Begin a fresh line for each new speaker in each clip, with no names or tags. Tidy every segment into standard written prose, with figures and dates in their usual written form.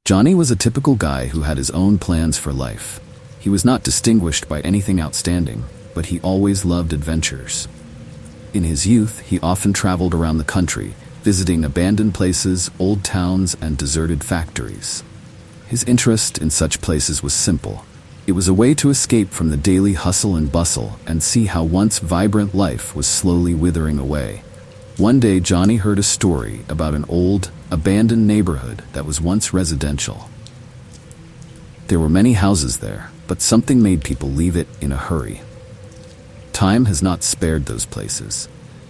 Johnny was a typical guy who had his own plans for life. He was not distinguished by anything outstanding, but he always loved adventures. In his youth, he often traveled around the country, visiting abandoned places, old towns, and deserted factories. His interest in such places was simple. It was a way to escape from the daily hustle and bustle and see how once vibrant life was slowly withering away. One day, Johnny heard a story about an old, abandoned neighborhood that was once residential. There were many houses there, but something made people leave it in a hurry. Time has not spared those places.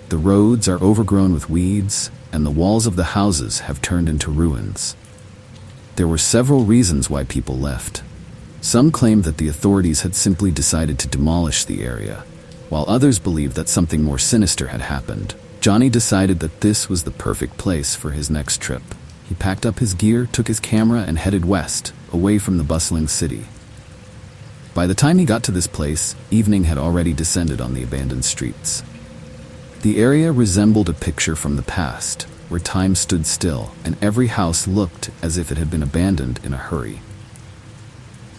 The roads are overgrown with weeds, and the walls of the houses have turned into ruins. There were several reasons why people left. Some claimed that the authorities had simply decided to demolish the area, while others believed that something more sinister had happened. Johnny decided that this was the perfect place for his next trip. He packed up his gear, took his camera, and headed west, away from the bustling city. By the time he got to this place, evening had already descended on the abandoned streets. The area resembled a picture from the past, where time stood still and every house looked as if it had been abandoned in a hurry.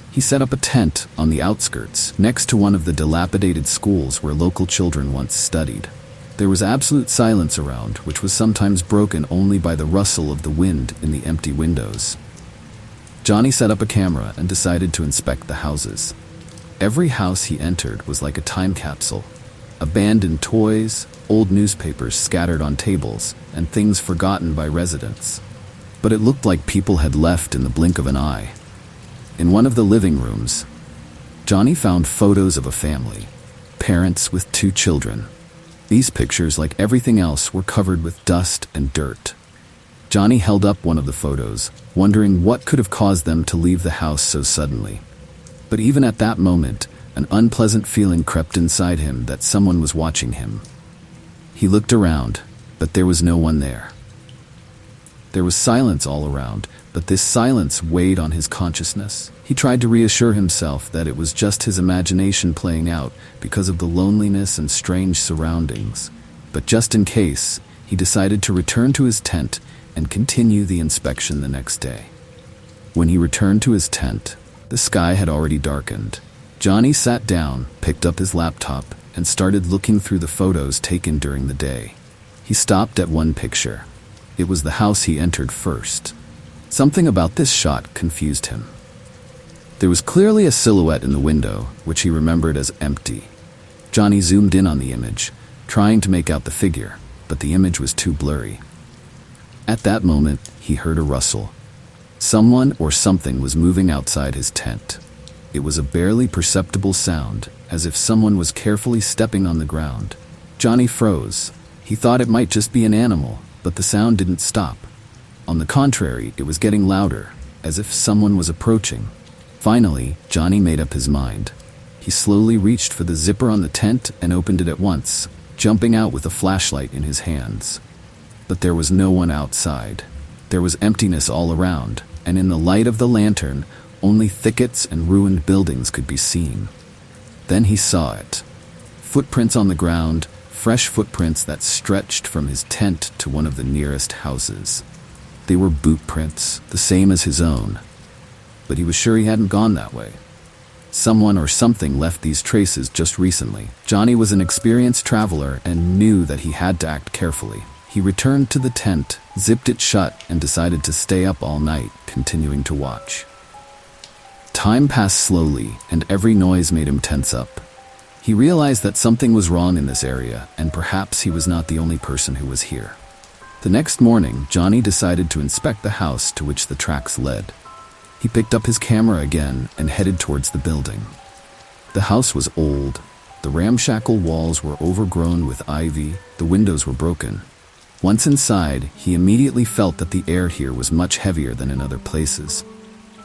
He set up a tent on the outskirts, next to one of the dilapidated schools where local children once studied. There was absolute silence around, which was sometimes broken only by the rustle of the wind in the empty windows. Johnny set up a camera and decided to inspect the houses. Every house he entered was like a time capsule. Abandoned toys, old newspapers scattered on tables, and things forgotten by residents. But it looked like people had left in the blink of an eye. In one of the living rooms, Johnny found photos of a family, parents with 2 children. These pictures, like everything else, were covered with dust and dirt. Johnny held up one of the photos, wondering what could have caused them to leave the house so suddenly. But even at that moment, an unpleasant feeling crept inside him that someone was watching him. He looked around, but there was no one there. There was silence all around, but this silence weighed on his consciousness. He tried to reassure himself that it was just his imagination playing out because of the loneliness and strange surroundings. But just in case, he decided to return to his tent and continue the inspection the next day. When he returned to his tent, the sky had already darkened. Johnny sat down, picked up his laptop, and started looking through the photos taken during the day. He stopped at one picture. It was the house he entered first. Something about this shot confused him. There was clearly a silhouette in the window, which he remembered as empty. Johnny zoomed in on the image, trying to make out the figure, but the image was too blurry. At that moment, he heard a rustle. Someone or something was moving outside his tent. It was a barely perceptible sound, as if someone was carefully stepping on the ground. Johnny froze. He thought it might just be an animal, but the sound didn't stop. On the contrary, it was getting louder, as if someone was approaching. Finally, Johnny made up his mind. He slowly reached for the zipper on the tent and opened it at once, jumping out with a flashlight in his hands. But there was no one outside. There was emptiness all around, and in the light of the lantern, only thickets and ruined buildings could be seen. Then he saw it. Footprints on the ground, fresh footprints that stretched from his tent to one of the nearest houses. They were boot prints, the same as his own. But he was sure he hadn't gone that way. Someone or something left these traces just recently. Johnny was an experienced traveler and knew that he had to act carefully. He returned to the tent, zipped it shut, and decided to stay up all night, continuing to watch. Time passed slowly, and every noise made him tense up. He realized that something was wrong in this area, and perhaps he was not the only person who was here. The next morning, Johnny decided to inspect the house to which the tracks led. He picked up his camera again and headed towards the building. The house was old. The ramshackle walls were overgrown with ivy, the windows were broken. Once inside, he immediately felt that the air here was much heavier than in other places.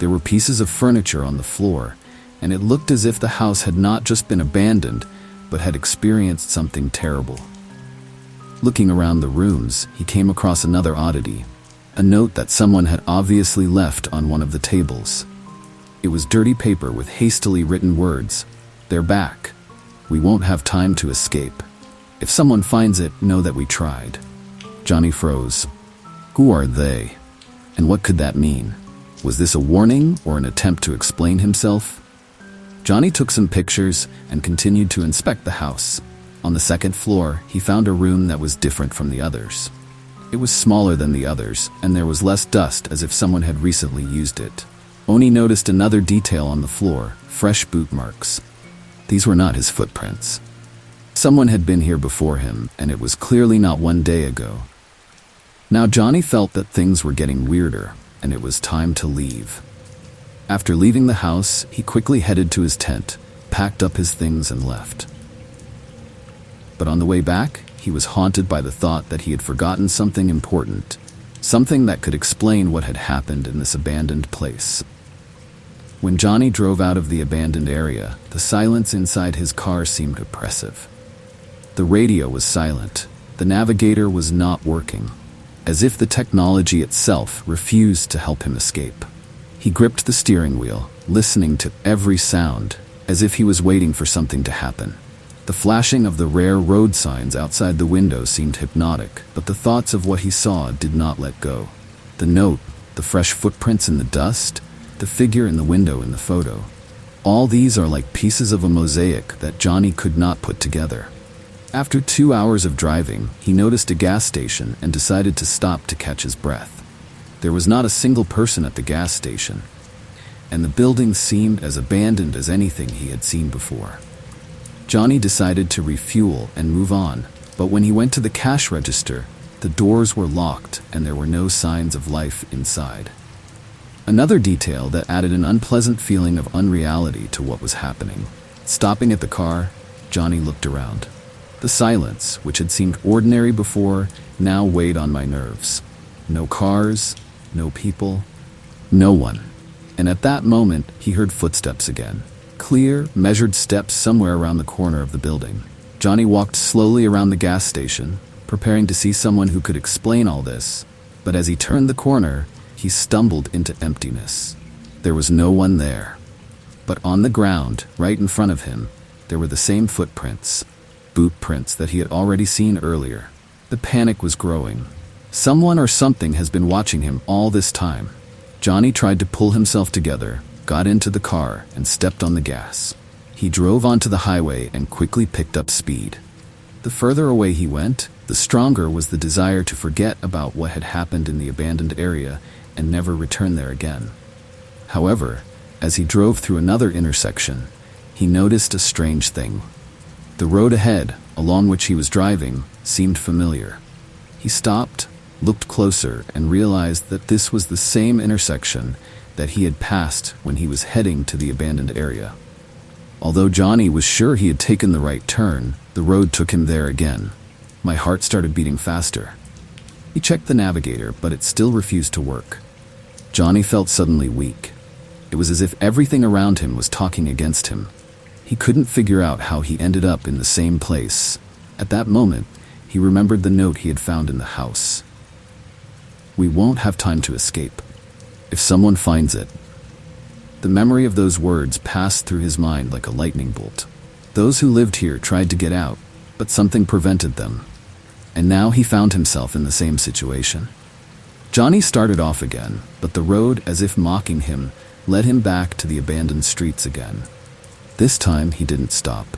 There were pieces of furniture on the floor, and it looked as if the house had not just been abandoned, but had experienced something terrible. Looking around the rooms, he came across another oddity, a note that someone had obviously left on one of the tables. It was dirty paper with hastily written words. "They're back. We won't have time to escape. If someone finds it, know that we tried." Johnny froze. Who are they? And what could that mean? Was this a warning or an attempt to explain himself? Johnny took some pictures and continued to inspect the house. On the second floor, he found a room that was different from the others. It was smaller than the others, and there was less dust, as if someone had recently used it. Oni noticed another detail on the floor: fresh boot marks. These were not his footprints. Someone had been here before him, and it was clearly not one day ago. Now Johnny felt that things were getting weirder, and it was time to leave. After leaving the house, he quickly headed to his tent, packed up his things, and left. But on the way back, he was haunted by the thought that he had forgotten something important, something that could explain what had happened in this abandoned place. When Johnny drove out of the abandoned area, the silence inside his car seemed oppressive. The radio was silent. The navigator was not working, as if the technology itself refused to help him escape. He gripped the steering wheel, listening to every sound, as if he was waiting for something to happen. The flashing of the rare road signs outside the window seemed hypnotic, but the thoughts of what he saw did not let go. The note, the fresh footprints in the dust, the figure in the window in the photo. All these are like pieces of a mosaic that Johnny could not put together. After 2 hours of driving, he noticed a gas station and decided to stop to catch his breath. There was not a single person at the gas station, and the building seemed as abandoned as anything he had seen before. Johnny decided to refuel and move on, but when he went to the cash register, the doors were locked and there were no signs of life inside. Another detail that added an unpleasant feeling of unreality to what was happening. Stopping at the car, Johnny looked around. The silence, which had seemed ordinary before, now weighed on my nerves. No cars, no people, no one. And at that moment, he heard footsteps again. Clear, measured steps somewhere around the corner of the building. Johnny walked slowly around the gas station, preparing to see someone who could explain all this. But as he turned the corner, he stumbled into emptiness. There was no one there. But on the ground, right in front of him, there were the same footprints. Boot prints that he had already seen earlier. The panic was growing. Someone or something has been watching him all this time. Johnny tried to pull himself together, got into the car, and stepped on the gas. He drove onto the highway and quickly picked up speed. The further away he went, the stronger was the desire to forget about what had happened in the abandoned area and never return there again. However, as he drove through another intersection, he noticed a strange thing. The road ahead, along which he was driving, seemed familiar. He stopped, looked closer, and realized that this was the same intersection that he had passed when he was heading to the abandoned area. Although Johnny was sure he had taken the right turn, the road took him there again. My heart started beating faster. He checked the navigator, but it still refused to work. Johnny felt suddenly weak. It was as if everything around him was talking against him. He couldn't figure out how he ended up in the same place. At that moment, he remembered the note he had found in the house. "We won't have time to escape. If someone finds it." The memory of those words passed through his mind like a lightning bolt. Those who lived here tried to get out, but something prevented them. And now he found himself in the same situation. Johnny started off again, but the road, as if mocking him, led him back to the abandoned streets again. This time he didn't stop.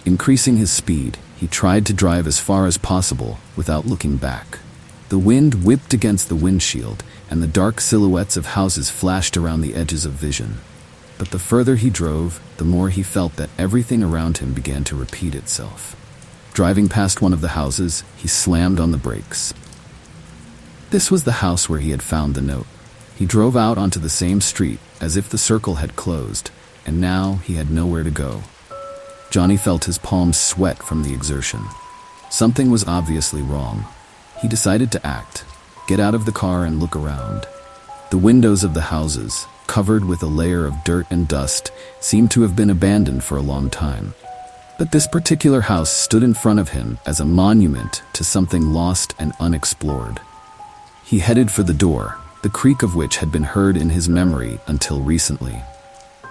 Increasing his speed, he tried to drive as far as possible without looking back. The wind whipped against the windshield, and the dark silhouettes of houses flashed around the edges of vision. But the further he drove, the more he felt that everything around him began to repeat itself. Driving past one of the houses, he slammed on the brakes. This was the house where he had found the note. He drove out onto the same street, as if the circle had closed, and now he had nowhere to go. Johnny felt his palms sweat from the exertion. Something was obviously wrong. He decided to act, get out of the car and look around. The windows of the houses, covered with a layer of dirt and dust, seemed to have been abandoned for a long time. But this particular house stood in front of him as a monument to something lost and unexplored. He headed for the door, the creak of which had been heard in his memory until recently.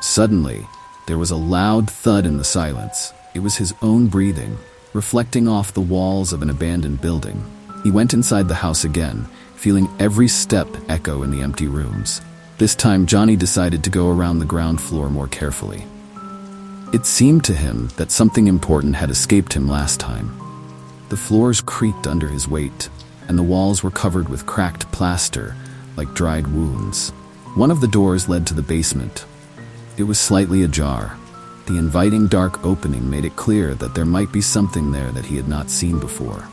Suddenly, there was a loud thud in the silence. It was his own breathing, reflecting off the walls of an abandoned building. He went inside the house again, feeling every step echo in the empty rooms. This time, Johnny decided to go around the ground floor more carefully. It seemed to him that something important had escaped him last time. The floors creaked under his weight, and the walls were covered with cracked plaster, like dried wounds. One of the doors led to the basement. It was slightly ajar. The inviting dark opening made it clear that there might be something there that he had not seen before.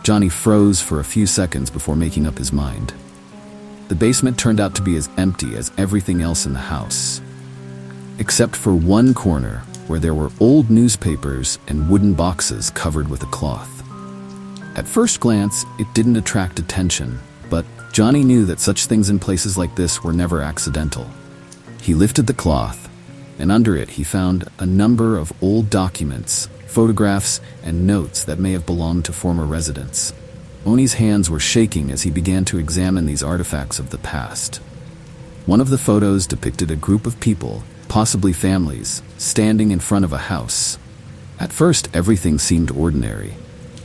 Johnny froze for a few seconds before making up his mind. The basement turned out to be as empty as everything else in the house, except for one corner where there were old newspapers and wooden boxes covered with a cloth. At first glance, it didn't attract attention, but Johnny knew that such things in places like this were never accidental. He lifted the cloth, and under it he found a number of old documents, photographs, and notes that may have belonged to former residents. Oni's hands were shaking as he began to examine these artifacts of the past. One of the photos depicted a group of people, possibly families, standing in front of a house. At first, everything seemed ordinary,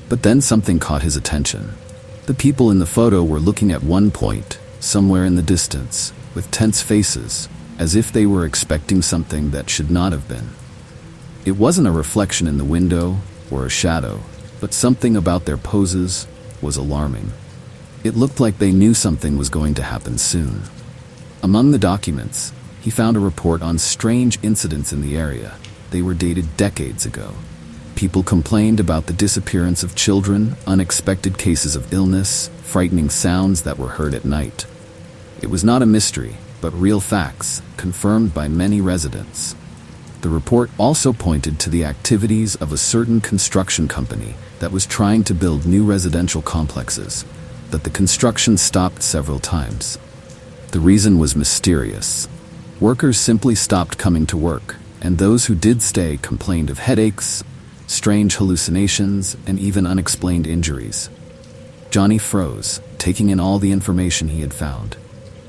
but then something caught his attention. The people in the photo were looking at one point, somewhere in the distance, with tense faces, as if they were expecting something that should not have been. It wasn't a reflection in the window or a shadow, but something about their poses was alarming. It looked like they knew something was going to happen soon. Among the documents, he found a report on strange incidents in the area. They were dated decades ago. People complained about the disappearance of children, unexpected cases of illness, frightening sounds that were heard at night. It was not a mystery, but real facts, confirmed by many residents. The report also pointed to the activities of a certain construction company that was trying to build new residential complexes, but the construction stopped several times. The reason was mysterious. Workers simply stopped coming to work, and those who did stay complained of headaches, strange hallucinations, and even unexplained injuries. Johnny froze, taking in all the information he had found.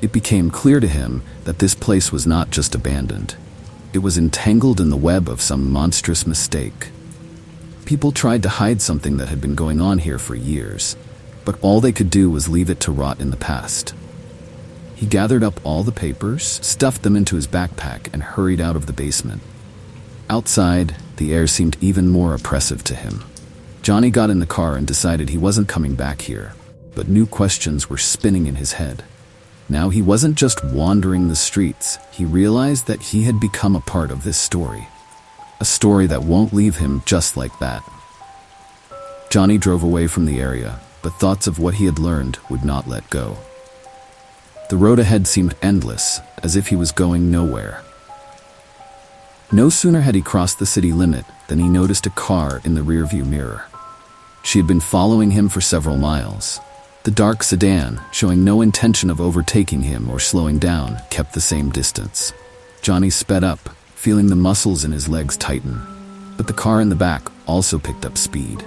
It became clear to him that this place was not just abandoned. It was entangled in the web of some monstrous mistake. People tried to hide something that had been going on here for years, but all they could do was leave it to rot in the past. He gathered up all the papers, stuffed them into his backpack, and hurried out of the basement. Outside, the air seemed even more oppressive to him. Johnny got in the car and decided he wasn't coming back here, but new questions were spinning in his head. Now he wasn't just wandering the streets, he realized that he had become a part of this story. A story that won't leave him just like that. Johnny drove away from the area, but thoughts of what he had learned would not let go. The road ahead seemed endless, as if he was going nowhere. No sooner had he crossed the city limit than he noticed a car in the rearview mirror. She had been following him for several miles. The dark sedan, showing no intention of overtaking him or slowing down, kept the same distance. Johnny sped up, feeling the muscles in his legs tighten. But the car in the back also picked up speed.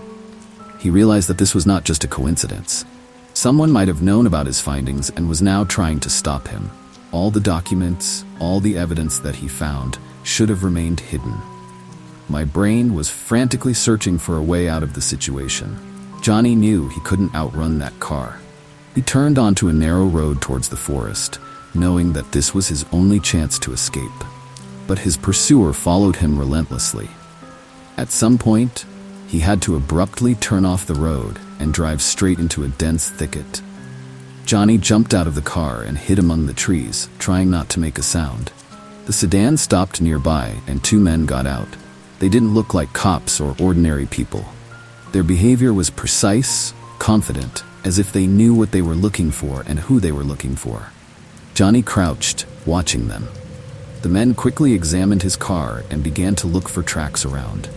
He realized that this was not just a coincidence. Someone might have known about his findings and was now trying to stop him. All the documents, all the evidence that he found, should have remained hidden. My brain was frantically searching for a way out of the situation. Johnny knew he couldn't outrun that car. He turned onto a narrow road towards the forest, knowing that this was his only chance to escape. But his pursuer followed him relentlessly. At some point, he had to abruptly turn off the road and drive straight into a dense thicket. Johnny jumped out of the car and hid among the trees, trying not to make a sound. The sedan stopped nearby and two men got out. They didn't look like cops or ordinary people. Their behavior was precise, confident, as if they knew what they were looking for and who they were looking for. Johnny crouched, watching them. The men quickly examined his car and began to look for tracks around.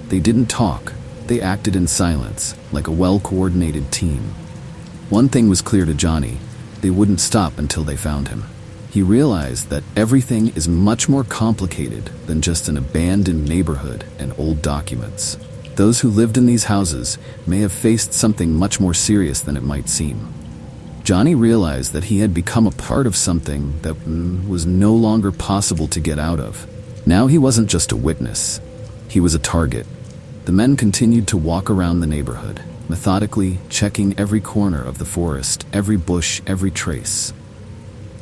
They didn't talk. They acted in silence, like a well-coordinated team. One thing was clear to Johnny: they wouldn't stop until they found him. He realized that everything is much more complicated than just an abandoned neighborhood and old documents. Those who lived in these houses may have faced something much more serious than it might seem. Johnny realized that he had become a part of something that was no longer possible to get out of. Now he wasn't just a witness. He was a target. The men continued to walk around the neighborhood, methodically checking every corner of the forest, every bush, every trace.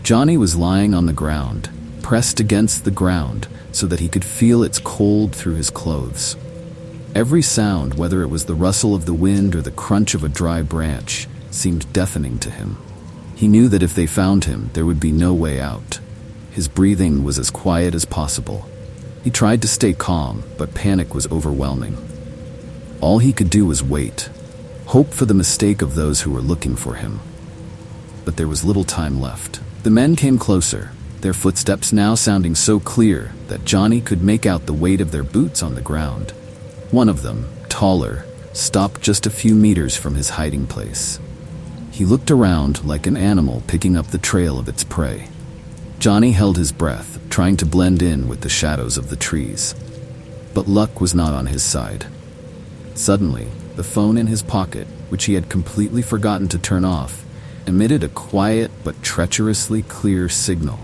Johnny was lying on the ground, pressed against the ground so that he could feel its cold through his clothes. Every sound, whether it was the rustle of the wind or the crunch of a dry branch, seemed deafening to him. He knew that if they found him, there would be no way out. His breathing was as quiet as possible. He tried to stay calm, but panic was overwhelming. All he could do was wait, hope for the mistake of those who were looking for him. But there was little time left. The men came closer, their footsteps now sounding so clear that Johnny could make out the weight of their boots on the ground. One of them, taller, stopped just a few meters from his hiding place. He looked around like an animal picking up the trail of its prey. Johnny held his breath, trying to blend in with the shadows of the trees. But luck was not on his side. Suddenly, the phone in his pocket, which he had completely forgotten to turn off, emitted a quiet but treacherously clear signal.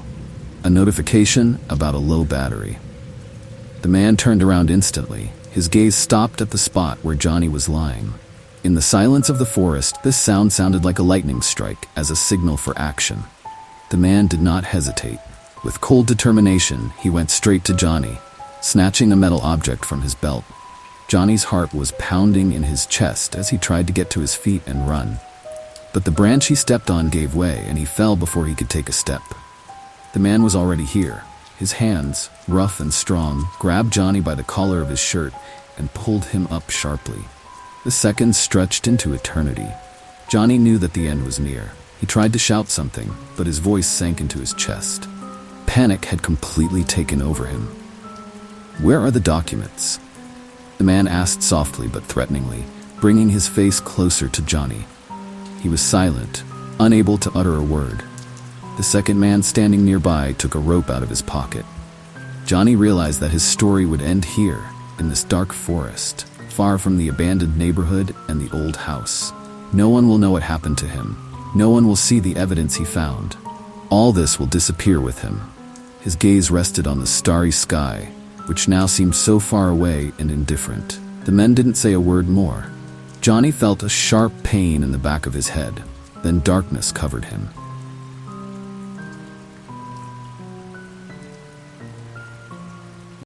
A notification about a low battery. The man turned around instantly. His gaze stopped at the spot where Johnny was lying. In the silence of the forest, this sound sounded like a lightning strike as a signal for action. The man did not hesitate. With cold determination, he went straight to Johnny, snatching a metal object from his belt. Johnny's heart was pounding in his chest as he tried to get to his feet and run. But the branch he stepped on gave way and he fell before he could take a step. The man was already here. His hands, rough and strong, grabbed Johnny by the collar of his shirt and pulled him up sharply. The seconds stretched into eternity. Johnny knew that the end was near. He tried to shout something, but his voice sank into his chest. Panic had completely taken over him. "Where are the documents?" The man asked softly but threateningly, bringing his face closer to Johnny. He was silent, unable to utter a word. The second man standing nearby took a rope out of his pocket. Johnny realized that his story would end here, in this dark forest, far from the abandoned neighborhood and the old house. No one will know what happened to him. No one will see the evidence he found. All this will disappear with him. His gaze rested on the starry sky, which now seemed so far away and indifferent. The men didn't say a word more. Johnny felt a sharp pain in the back of his head. Then darkness covered him.